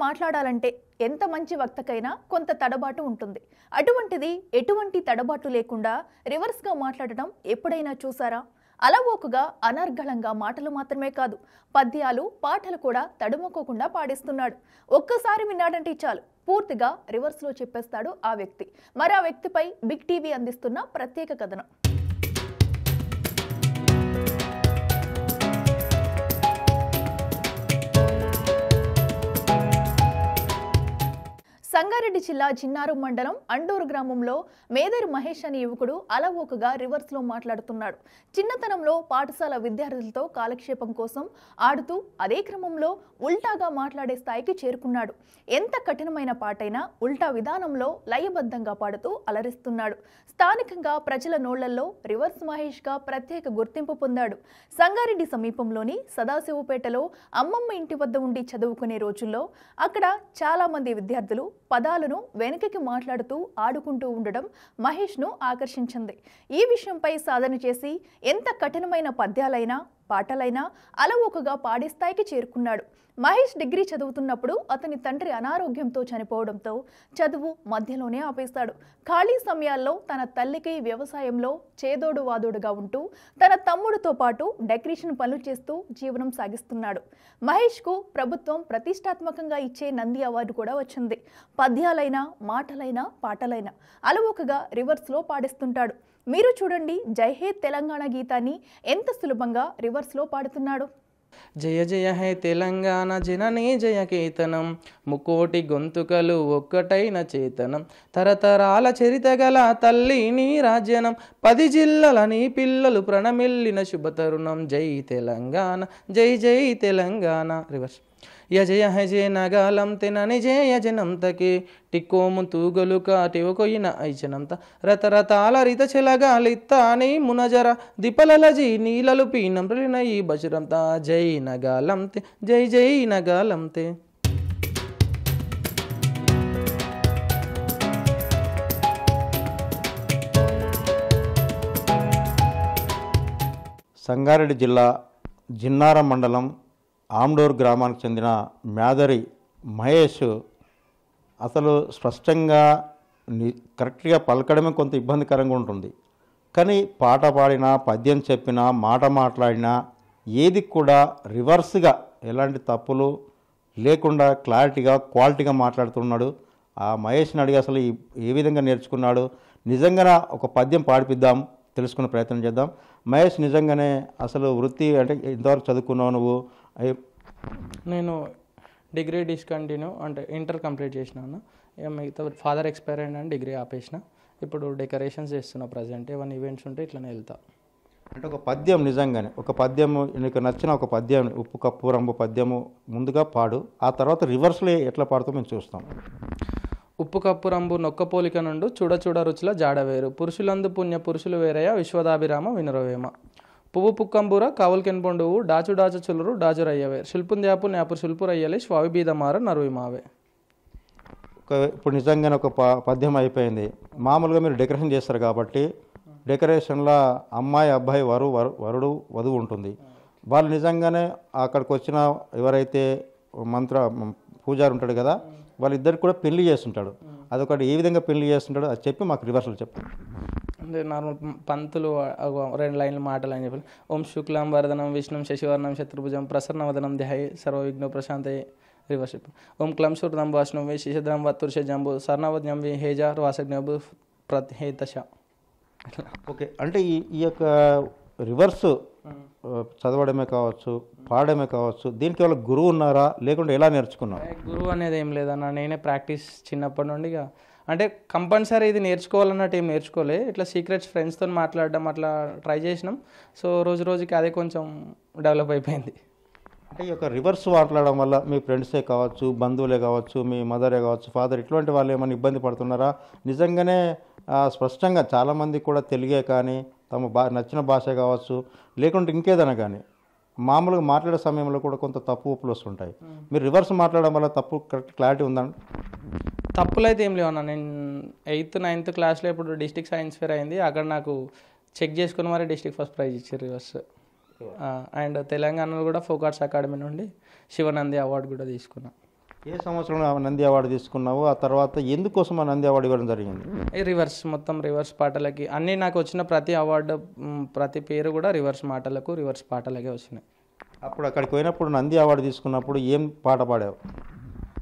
మాట్లాడాలంటే ఎంత మంచి వక్తకైనా కొంత తడబాటు ఉంటుంది. అటువంటిది ఎటువంటి తడబాటు లేకుండా రివర్స్గా మాట్లాడటం ఎప్పుడైనా చూసారా? అలవోకగా అనర్గళంగా మాటలు మాత్రమే కాదు, పద్యాలు పాటలు కూడా తడుముకోకుండా పాడిస్తున్నాడు. ఒక్కసారి విన్నాడంటే చాలు, పూర్తిగా రివర్స్లో చెప్పేస్తాడు ఆ వ్యక్తి. మరి ఆ వ్యక్తిపై బిగ్ టీవీ అందిస్తున్న ప్రత్యేక కథనం. సంగారెడ్డి జిల్లా జిన్నారం మండలం అండూరు గ్రామంలో మేదరి మహేష్ అనే యువకుడు అలవోకగా రివర్స్లో మాట్లాడుతున్నాడు. చిన్నతనంలో పాఠశాల విద్యార్థులతో కాలక్షేపం కోసం ఆడుతూ అదే క్రమంలో ఉల్టాగా మాట్లాడే స్థాయికి చేరుకున్నాడు. ఎంత కఠినమైన పాటైనా ఉల్టా విధానంలో లయబద్ధంగా పాడుతూ అలరిస్తున్నాడు. స్థానికంగా ప్రజల నోళ్లలో రివర్స్ మహేష్గా ప్రత్యేక గుర్తింపు పొందాడు. సంగారెడ్డి సమీపంలోని సదాశివపేటలో అమ్మమ్మ ఇంటి వద్ద ఉండి చదువుకునే రోజుల్లో అక్కడ చాలా మంది విద్యార్థులు పదాలను వెనుకకి మాట్లాడుతూ ఆడుకుంటూ ఉండడం మహేష్ను ఆకర్షించింది. ఈ విషయంపై సాధన చేసి ఎంత కఠినమైన పద్యాలైనా పాటలైనా అలవోకగా పాడే స్థాయికి చేరుకున్నాడు. మహేష్ డిగ్రీ చదువుతున్నప్పుడు అతని తండ్రి అనారోగ్యంతో చనిపోవడంతో చదువు మధ్యలోనే ఆపేశాడు. ఖాళీ సమయాల్లో తన తల్లికి వ్యవసాయంలో చేదోడు వాదోడుగా ఉంటూ తన తమ్ముడితో పాటు డెకరేషన్ పనులు చేస్తూ జీవనం సాగిస్తున్నాడు. మహేష్కు ప్రభుత్వం ప్రతిష్టాత్మకంగా ఇచ్చే నంది అవార్డు కూడా వచ్చింది. పద్యాలైనా మాటలైనా పాటలైనా అలవోకగా రివర్స్లో పాడిస్తుంటాడు. మీరు చూడండి జై హే తెలంగాణ గీతాన్ని ఎంత సులభంగా రివర్స్లో పాడుతున్నాడు. జయ జయ హే తెలంగాణ జననీ జయ కేతనం, ముకోటి గొంతుకలు ఒక్కటైన చేతనం, తరతరాల చరిత గల తల్లి నీ రాజ్యనం, 10 జిల్లల నీ పిల్లలు ప్రణమిల్లిన శుభతరుణం, జై తెలంగాణ జై జై తెలంగాణ. రివర్స్. యజయ హజే నగాలం తెనని జయ జనంతకే టిక్కోము తూగలు కాటివకొయిన ఐచనంత, రతరతాల రిత చెలగాలిత్త నీ మునజర దిపలలజీ నీలలు పీనం ప్రిలిన ఈ బజరంత, జై నగాలంతే జై జై నగాలంతే. సంగారెడ్డి జిల్లా జిన్నారం మండలం ఆమ్డోర్ గ్రామానికి చెందిన మేదరి మహేష్ అసలు స్పష్టంగా కరెక్ట్గా పలకడమే కొంత ఇబ్బందికరంగా ఉంటుంది. కానీ పాట పాడినా పద్యం చెప్పినా మాట మాట్లాడినా ఏది కూడా రివర్స్గా ఎలాంటి తప్పులు లేకుండా క్లారిటీగా క్వాలిటీగా మాట్లాడుతున్నాడు. ఆ మహేష్ని అడిగి అసలు ఏ విధంగా నేర్చుకున్నాడు, నిజంగా ఒక పద్యం పాడిపిద్దాం, తెలుసుకునే ప్రయత్నం చేద్దాం. మహేష్, నిజంగానే అసలు వృత్తి అంటే ఇంతవరకు చదువుకున్నావు నువ్వు? నేను డిగ్రీ డిస్కంటిన్యూ అంటే ఇంటర్ కంప్లీట్ చేసినాను. మిగతా ఫాదర్ ఎక్స్పైర్ అయినా డిగ్రీ ఆపేసిన. ఇప్పుడు డెకరేషన్స్ చేస్తున్నా ప్రజెంట్. ఏమైనా ఈవెంట్స్ ఉంటే ఇట్లనే వెళ్తా. అంటే ఒక పద్యం, నిజంగానే ఒక పద్యము నీకు నచ్చిన ఒక పద్యం, ఉప్పు కప్పు రంబు పద్యము ముందుగా పాడు, ఆ తర్వాత రివర్స్లో ఎట్లా పాడుతూ మేము చూస్తాం. ఉప్పు కప్పు రంబు నొక్క పోలిక నుండు చూడ చూడ రుచుల జాడవేరు, పురుషులందు పుణ్య పురుషులు వేరయ విశ్వదాభిరామ వినురవేమ, పువ్వు పుక్కంబూర కావులకెన్పొండువు డాచు డాచు చులురు డాజురయ్యవే, శిల్పుంద్యాపు న్యాపు శిల్పురయ్యలే శ్వావి బీదమార నరువిమావే. ఇప్పుడు నిజంగానే ఒక పద్యం అయిపోయింది. మామూలుగా మీరు డెకరేషన్ చేస్తారు కాబట్టి డెకరేషన్లో అమ్మాయి అబ్బాయి వరుడు వధువు ఉంటుంది. వాళ్ళు నిజంగానే అక్కడికి వచ్చిన ఎవరైతే పూజారి ఉంటాడు కదా, వాళ్ళిద్దరికి కూడా పెళ్లి చేస్తుంటాడు. అదొకటి ఏ విధంగా పెళ్లి చేస్తుంటాడో అది చెప్పి మాకు రివర్సల్ చెప్పండి. అంటే నార్మల్ పంతులు 2 లైన్లు మాటలు అని చెప్పి, ఓం శుక్లాం వరదనం విష్ణుం శశివర్ణం శత్రుభుజం ప్రసన్నవదనం ధ్యాయే సర్వవిఘ్నో ప్రశాంతయే. రివర్స్ చెప్పి, ఓం క్లం శూర్ణం వాష్ణం వే శిశద్రం వత్తుర్ష జంబు సర్ణవజ్ఞం వి హేజ వాసజ్ఞబు ప్రతిహేతశ. ఓకే, అంటే ఈ యొక్క రివర్స్ చదవడమే కావచ్చు, పాడమే కావచ్చు, దీనికి ఏమైనా గురువు ఉన్నారా, లేకుంటే ఎలా నేర్చుకున్నావు? గురువు అనేది ఏం లేదన్న, నేనే ప్రాక్టీస్ చిన్నప్పటి నుండి. అంటే కంపల్సరీ ఇది నేర్చుకోవాలన్నట్టు ఏం నేర్చుకోలే, ఇట్లా సీక్రెట్స్ ఫ్రెండ్స్తో మాట్లాడడం అట్లా ట్రై చేసినాం. సో రోజు రోజుకి అదే కొంచెం డెవలప్ అయిపోయింది. అంటే ఈ యొక్క రివర్స్ మాట్లాడడం వల్ల మీ ఫ్రెండ్సే కావచ్చు, బంధువులే కావచ్చు, మీ మదరే కావచ్చు, ఫాదర్ ఇటువంటి వాళ్ళు ఏమైనా ఇబ్బంది పడుతున్నారా? నిజంగానే స్పష్టంగా చాలామంది కూడా తెలుగే కానీ తమ నచ్చిన భాష కావచ్చు, లేకుంటే ఇంకేదైనా కానీ మామూలుగా మాట్లాడే సమయంలో కూడా కొంత తప్పు ఒప్పులు వస్తుంటాయి. మీరు రివర్స్ మాట్లాడడం వల్ల తప్పు కరెక్ట్ క్లారిటీ ఉందండి? తప్పులు అయితే ఏం లేవన్నా. నేను 8th 9th క్లాస్లో ఇప్పుడు డిస్ట్రిక్ట్ సైన్స్ ఫేర్ అయింది, అక్కడ నాకు చెక్ చేసుకుని మరి డిస్ట్రిక్ట్ ఫస్ట్ ప్రైజ్ ఇచ్చారు రివర్స్. అండ్ తెలంగాణలో కూడా ఫోక్ ఆర్ట్స్ అకాడమీ నుండి శివనంది అవార్డు కూడా తీసుకున్నా. ఏ సంవత్సరంలో నంది అవార్డు తీసుకున్నావు, ఆ తర్వాత ఎందుకోసం ఆ నంది అవార్డు ఇవ్వడం జరిగింది? రివర్స్, మొత్తం రివర్స్ పాటలకి అన్నీ నాకు వచ్చిన ప్రతి అవార్డు, ప్రతి పేరు కూడా రివర్స్ మాటలకు రివర్స్ పాటలకే వచ్చినాయి. అప్పుడు అక్కడికి పోయినప్పుడు నంది అవార్డు తీసుకున్నప్పుడు ఏం పాట పాడావు?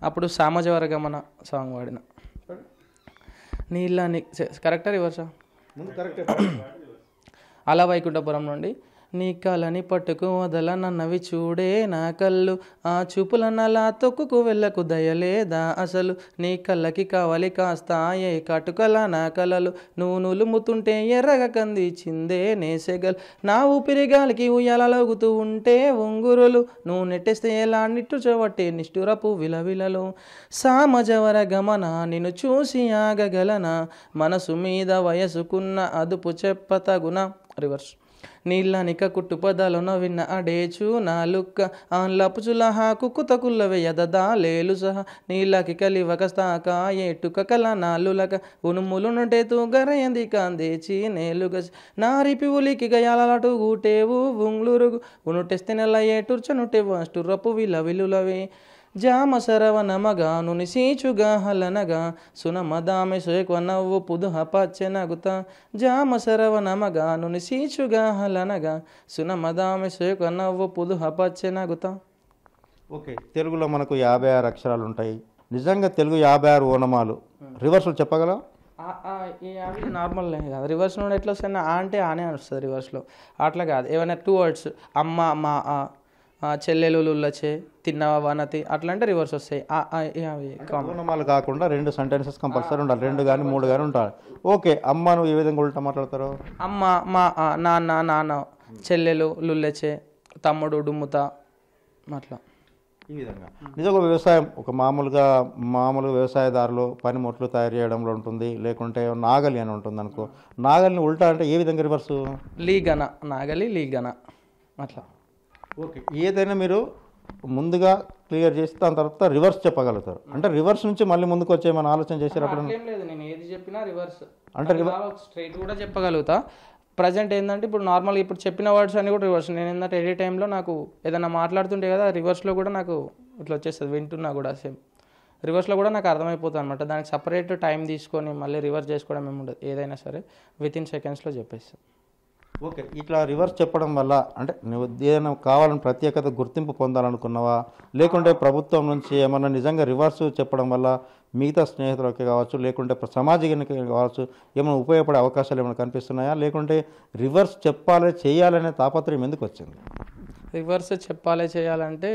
అప్పుడు సామజవరగమన సాంగ్ పాడిన. నీళ్ళ కరెక్టా రివర్సా? అలా వైకుంఠపురం నుండి నీ కళని పట్టుకు వదలనన్నవి చూడే నా కళ్ళు, ఆ చూపులనలా తొక్కుకు వెళ్ళకు దయలేదా అసలు, నీ కళ్ళకి కావాలి కాస్తాయే కాటుకల నా కలలు, నువ్వు నులుముతుంటే ఎర్రగ కంది చిందే నేసెగలు, నా ఊపిరి గాలికి ఉయ్యాలగుతూ ఉంటే ఉంగురులు, నువ్వు నెట్టేస్తే ఎలా నిట్టుచబట్టే నిష్ఠురపు విలవిలలు, సామజవర గమన నిన్ను చూసి ఆగగలనా, మనసు మీద వయసుకున్న అదుపు చెప్పతగున. రివర్స్. నీళ్ళనిక కుట్టు పదాలను విన్న అడేచు నా లుక్క ఆన్లపుచుల కుక్కుత కుల్లవే యదదా లేలు సహా, నీళ్ళకి కలివక స్తాక ఏటుక కల నాలులక ఉనుములు నుంటే తూగరయంది కాందేచి నేలుగ, నారిపి ఉలికి గయాలటు గూటేవు ఉంగ్లురుగు, ఉనుటెస్తే నెల ఏటుర్చనుటేవు అష్టురపు విలవిలులవే, జామ సరవన మగాను నిశీచుగా హలనగా సునమదామె సోయకు నవ్వు పుదుహ పచ్చెనగుత, జామ సరవన మగాను నిశీచుగా హలనగా సునమదామె సోయకు నవ్వు పుదుహ పచ్చెనగుత. ఓకే, తెలుగులో మనకు 56 అక్షరాలు ఉంటాయి. నిజంగా తెలుగు 56 ఓనమాలు రివర్స్లు చెప్పగలవు? అవి నార్మల్ కాదు, రివర్స్ నుండి ఎట్లా వస్తాయి? అంటే ఆనే వస్తుంది రివర్స్లో, అట్లా కాదు. ఏమైనా 2 వర్డ్స్ అమ్మ మా చెల్లెలు లుల్లచే తిన్నవా వనతి అట్లా అంటే రివర్స్ వస్తాయి. అవి ఓనమాలు కాకుండా 2 సెంటెన్సెస్ కంపల్సరీ ఉండాలి, 2 కానీ 3 కానీ ఉంటాయి. ఓకే, అమ్మ నువ్వు ఏ విధంగా ఉల్టా మాట్లాడతారు? అమ్మ మా నాన్న నాన్న, చెల్లెలు లుల్లెచే, తమ్ముడు డుమ్ముతా, అట్లా ఈ విధంగా. నిజంగా వ్యవసాయం ఒక మామూలుగా వ్యవసాయదారులు పనిముట్లు తయారు చేయడంలో ఉంటుంది, లేకుంటే నాగలి అని ఉంటుంది అనుకో, నాగలిని ఉల్టా అంటే ఏ విధంగా రివర్సు? లీగన, నాగలి లీగన అట్లా. ఓకే, ఏదైనా మీరు ముందుగా క్లియర్ చేసి దాని తర్వాత రివర్స్ చెప్పగలుగుతారు అంటే రివర్స్ నుంచి మళ్ళీ ముందుకు వచ్చే మన ఆలోచన చేసేటప్పుడు ఏం లేదు, నేను ఏది చెప్పినా రివర్స్ అంటే స్ట్రైట్ కూడా చెప్పగలుగుతా. ప్రజెంట్ ఏంటంటే ఇప్పుడు నార్మల్గా ఇప్పుడు చెప్పిన వర్డ్స్ అన్ని కూడా రివర్స్. నేను ఏంటంటే ఎనీ టైంలో నాకు ఏదైనా మాట్లాడుతుంటే కదా రివర్స్లో కూడా నాకు ఇట్లా వచ్చేస్తుంది, వింటున్నా కూడా సేమ్ రివర్స్లో కూడా నాకు అర్థమైపోతుంది అనమాట. దానికి సపరేట్ టైం తీసుకొని మళ్ళీ రివర్స్ చేసుకోవడం ఏమి ఉండదు, ఏదైనా సరే వితిన్ సెకండ్స్లో చెప్పేస్తాను. ఓకే, ఇట్లా రివర్స్ చెప్పడం వల్ల అంటే నువ్వు ఏదైనా కావాలని ప్రత్యేకత గుర్తింపు పొందాలనుకున్నావా, లేకుంటే ప్రభుత్వం నుంచి ఏమన్నా నిజంగా రివర్స్ చెప్పడం వల్ల మిగతా స్నేహితులకి కావచ్చు, లేకుంటే సమాజానికి కావచ్చు ఏమైనా ఉపయోగపడే అవకాశాలు ఏమైనా కనిపిస్తున్నాయా, లేకుంటే రివర్స్ చెప్పాలి చేయాలనే తాపత్రయం ఎందుకు వచ్చింది? రివర్స్ చెప్పాలి చేయాలంటే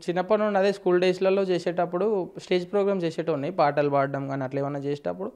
చిన్నప్పటి నుండి అదే స్కూల్ డేస్లలో చేసేటప్పుడు స్టేజ్ ప్రోగ్రామ్ చేసేటోని, పాటలు పాడడం కానీ అట్లా ఏమన్నా చేసేటప్పుడు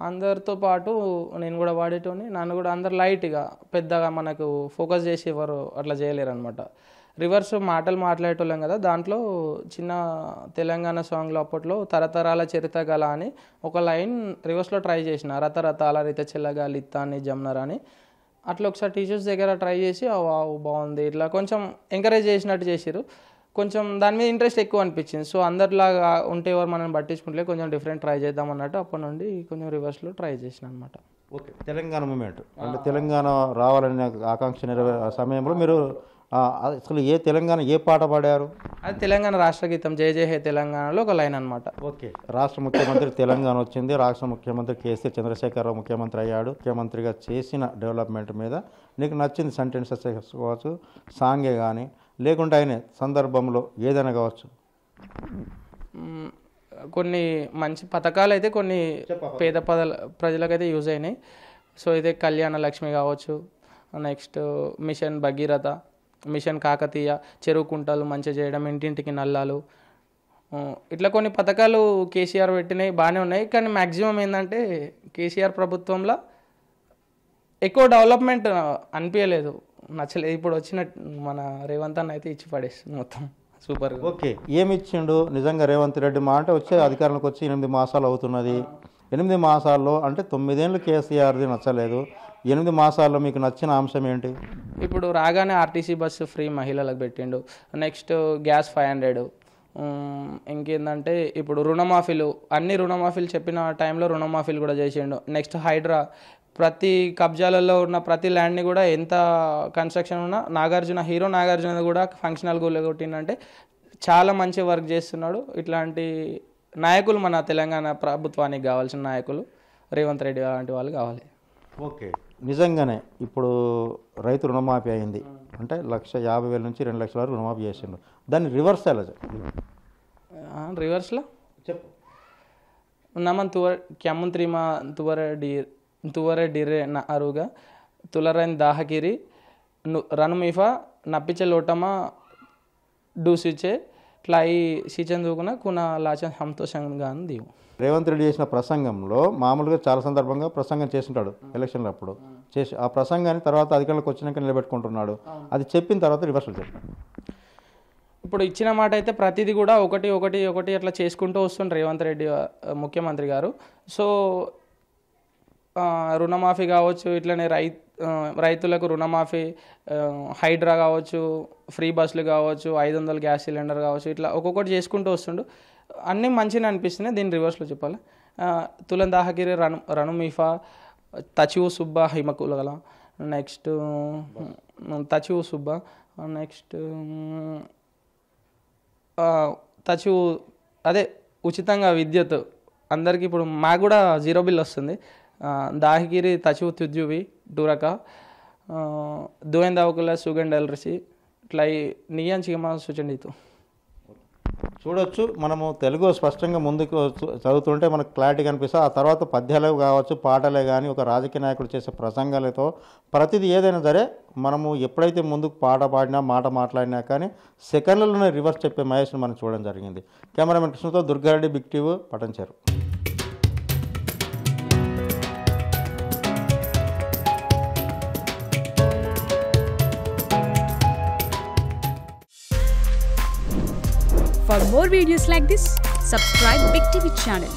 అందరితో పాటు నేను కూడా పాడేటోని. నన్ను కూడా అందరు లైట్గా పెద్దగా మనకు ఫోకస్ చేసేవారు, అట్లా చేయలేరు అనమాట. రివర్స్ మాటలు మాట్లాడేటోళ్ళం కదా, దాంట్లో చిన్న తెలంగాణ సాంగ్లో అప్పట్లో తరతరాల చరిత గల అని ఒక లైన్ రివర్స్లో ట్రై చేసిన, రతరతాల రిత చెల్లగాలి ఇత్తాన్ని జమ్నర్ అని. అట్లా ఒకసారి టీచర్స్ దగ్గర ట్రై చేసి బాగుంది ఇట్లా కొంచెం ఎంకరేజ్ చేసినట్టు చేసిరు. కొంచెం దాని మీద ఇంట్రెస్ట్ ఎక్కువ అనిపించింది. సో అందరిలాగా ఉంటే ఎవరు మనల్ని పట్టించుకుంటే కొంచెం డిఫరెంట్ ట్రై చేద్దాం అన్నట్టు అప్పటి నుండి కొంచెం రివర్స్లో ట్రై చేసిన అనమాట. ఓకే, తెలంగాణ మూమెంట్ అంటే తెలంగాణ రావాలనే ఆకాంక్ష సమయంలో మీరు అసలు తెలంగాణ ఏ పాట పాడారు? అది తెలంగాణ రాష్ట్ర గీతం జయ జయ హే తెలంగాణలో ఒక లైన్ అనమాట. ఓకే, రాష్ట్ర ముఖ్యమంత్రి తెలంగాణ వచ్చింది, రాష్ట్ర ముఖ్యమంత్రి కేసీఆర్ చంద్రశేఖరరావు ముఖ్యమంత్రి అయ్యాడు. ముఖ్యమంత్రిగా చేసిన డెవలప్మెంట్ మీద నీకు నచ్చింది సెంటెన్సెస్ కావచ్చు, సాంగే కానీ లేకుంటే ఆయన సందర్భంలో ఏదైనా కావచ్చు. కొన్ని మంచి పథకాలు అయితే కొన్ని పేద ప్రజలకైతే యూజ్ అయినాయి. సో ఇదే కళ్యాణ లక్ష్మి కావచ్చు, next mission Bhagiratha, mission Kakatiya, చెరువు కుంటలు మంచిగా చేయడం, ఇంటింటికి నల్లాలు, ఇట్లా కొన్ని పథకాలు కేసీఆర్ పెట్టినాయి, బాగానే ఉన్నాయి. కానీ మ్యాక్సిమం ఏంటంటే కేసీఆర్ ప్రభుత్వంలో ఎక్కువ డెవలప్మెంట్ అనిపించలేదు, నచ్చలేదు. ఇప్పుడు వచ్చిన మన రేవంత్ అన్న అయితే ఇచ్చి పడేస్తుంది మొత్తం సూపర్. ఓకే, ఏమి ఇచ్చిండు నిజంగా రేవంత్ రెడ్డి? మా అంటే వచ్చే అధికారంలోకి వచ్చి 8 మాసాలు అవుతున్నది. 8 మాసాల్లో అంటే 9 ఏళ్ళు కేసీఆర్ది నచ్చలేదు, 8 మాసాల్లో మీకు నచ్చిన అంశం ఏంటి? ఇప్పుడు రాగానే ఆర్టీసీ బస్సు ఫ్రీ మహిళలకు పెట్టిండు, నెక్స్ట్ గ్యాస్ 500, ఇంకేందంటే ఇప్పుడు రుణమాఫీలు, అన్ని రుణమాఫీలు చెప్పిన టైంలో రుణమాఫీలు కూడా చేసిండు. నెక్స్ట్ హైడ్రా, ప్రతి కబ్జాలలో ఉన్న ప్రతి ల్యాండ్ని కూడా ఎంత కన్స్ట్రక్షన్ ఉన్నా హీరో నాగార్జున కూడా ఫంక్షనల్ గోల్ కొట్టిందంటే చాలా మంచి వర్క్ చేస్తున్నాడు. ఇట్లాంటి నాయకులు మన తెలంగాణ ప్రభుత్వానికి కావాల్సిన నాయకులు రేవంత్ రెడ్డి అలాంటి వాళ్ళు కావాలి. ఓకే, నిజంగానే ఇప్పుడు రైతు రుణమాఫీ అయింది అంటే 1,50,000 నుంచి 2 లక్షల వరకు రుణమాఫీ చేసిండు. దాన్ని రివర్స్ ఎలా రివర్స్లో చెప్పు. ನಮ್ಮನ್ ಕ್ಯಾಮುಂತ್ರಿಮ ತುವರೆ ಡಿರೆ ಅರುಗ ತುಲರನ್ ದಾಹಕಿರಿ ರನುಮಿಫಾ ನಪ್ಪಿಚೆ ಲೋಟಮ డూసిచే ఇట్లా ఈ సీచందుకున కున లాచ సంతోషంగా దీవు. రేవంత్ రెడ్డి చేసిన ప్రసంగంలో మామూలుగా చాలా సందర్భంగా ప్రసంగం చేస్తుంటాడు ఎలక్షన్లు అప్పుడు చేసి ఆ ప్రసంగాన్ని తర్వాత అధికారులకు వచ్చినాక నిలబెట్టుకుంటున్నాడు. అది చెప్పిన తర్వాత రివర్సల్ చెప్పాడు. ఇప్పుడు ఇచ్చిన మాట అయితే ప్రతిదీ కూడా ఒకటి ఒకటి ఒకటి అట్లా చేసుకుంటూ వస్తుండ్రు రేవంత్ రెడ్డి ముఖ్యమంత్రి గారు. సో రుణమాఫీ కావచ్చు, ఇట్లనే రైతులకు రుణమాఫీ, హైడ్రా కావచ్చు, ఫ్రీ బస్సులు కావచ్చు, 500 గ్యాస్ సిలిండర్ కావచ్చు, ఇట్లా ఒక్కొక్కటి చేసుకుంటూ వస్తుండు. అన్నీ మంచిగా అనిపిస్తున్నాయి. దీని రివర్స్లో చెప్పాలి. తులం దాహగిరి రణుమీఫా తచివు సుబ్బ హిమకులగల, నెక్స్ట్ తచివు సుబ్బ, నెక్స్ట్ తచివు అదే ఉచితంగా విద్యుత్ అందరికీ. ఇప్పుడు మాకు కూడా 0 బిల్ వస్తుంది. దాహగిరి తచివు తుజ్జువి డూరక దువేందావుకుల సుగండ్ ఎల్రసి ఇట్లా నియాంచికమా సూచనీతు చూడొచ్చు. మనము తెలుగు స్పష్టంగా ముందుకు చదువుతుంటే మనకు క్లారిటీ కనిపిస్తుంది. ఆ తర్వాత పద్యాలే కావచ్చు, పాటలే కానీ, ఒక రాజకీయ నాయకుడు చేసే ప్రసంగాలతో ప్రతిదీ ఏదైనా సరే మనము ఎప్పుడైతే ముందుకు పాట పాడినా మాట మాట్లాడినా కానీ సెకండ్లలోనే రివర్స్ చెప్పే మహేష్ని మనం చూడడం జరిగింది. కెమెరామెన్ కృష్ణతో Durga Reddy, big TV, Patancheru. For more videos like this, subscribe Big TV channel.